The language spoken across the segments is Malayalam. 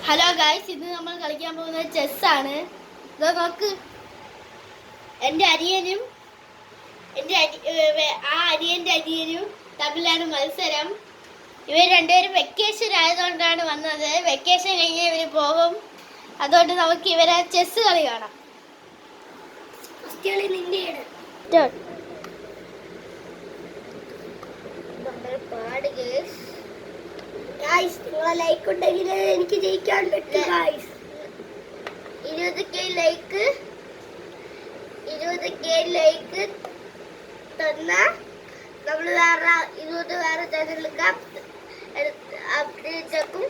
ഹലോ ഗായ്സ്, ഇന്ന് നമ്മൾ കളിക്കാൻ പോകുന്നത് ചെസ്സാണ്. ഇതോ നോക്ക്, എൻ്റെ അനിയനും അനിയൻ്റെ അനിയനും തമ്മിലാണ് മത്സരം. ഇവർ രണ്ടുപേരും വെക്കേഷൻ ആയതുകൊണ്ടാണ് വന്നത്. വെക്കേഷൻ കഴിഞ്ഞ് ഇവർ പോകും. അതുകൊണ്ട് നമുക്ക് ഇവരെ ചെസ്സ് കളി കാണാം. ലൈക്ക് ഉണ്ടെങ്കിൽ എനിക്ക് ജയിക്കാൻ പറ്റും. 20K ലൈക്ക് തന്ന നമ്മൾ വേറെ ചാനലിലേക്ക് അപ്ഡേറ്റ് ആക്കും.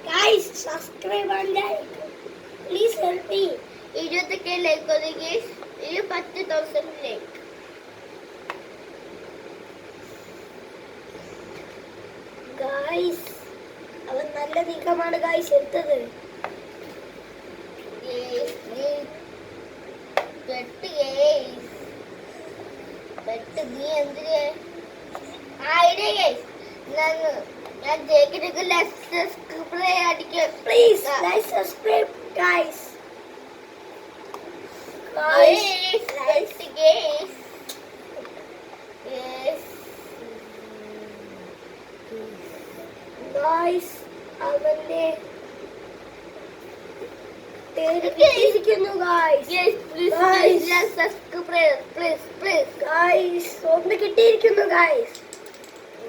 Guys subscribe and like please help me. 20K like ഒതുങ്ങി 10,000 ലൈക്ക്. ഗൈസ് അവൻ നല്ല നീക്കമാണ് ഗൈസ് എടുത്തത്. ഞാൻ ജയിക്കണമെങ്കിൽ please like subscribe guys. Guys അവന്റെ പേര് കിട്ടിയിരിക്കുന്നു ഗൈസ്. ഗൈസ് ഒന്ന് കിട്ടിയിരിക്കുന്നു ഗൈസ്.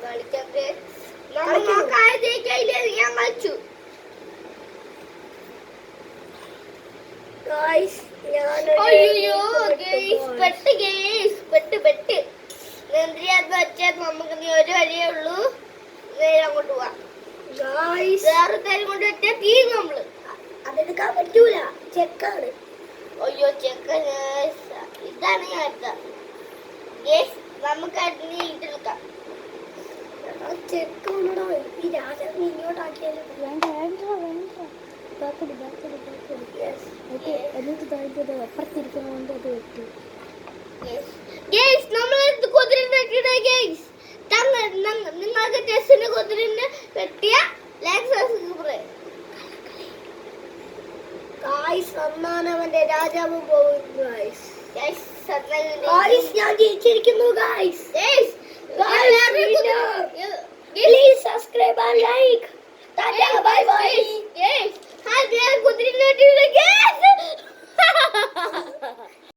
കളിക്കട്ടെ, ഞാൻ കളിച്ചു ഗൈസ്. നമുക്ക് ഒരു വഴിയേ ഉള്ളൂ. നേരെ അങ്ങോട്ട് പോവാം. കൊണ്ട് വെച്ചാൽ തീരും. നമ്മള് അതെടുക്കാൻ പറ്റൂല, ചെക്കാണ്. അയ്യോ ചെക്ക, ഇതാണ് ഞാൻ എടുത്ത. നമുക്ക് ഇതെടുക്കാം. ചെക്കാണോ ഈ രാജാവ് ഇങ്ങോട്ടാക്കിയാലും അപ്പുറത്തിരിക്കുന്നതുകൊണ്ട് അത് വെട്ടു. നിങ്ങൾക്ക് ടെസ്റ്റിന് കുതിരന് വെട്ടിയ സമ്മാനവന്റെ രാജാവ് പോകും. ഞാൻ ജയിച്ചിരിക്കുന്നു guys. Please subscribe and like. Tata, bye bye. Yes. Hi, there, Kudri.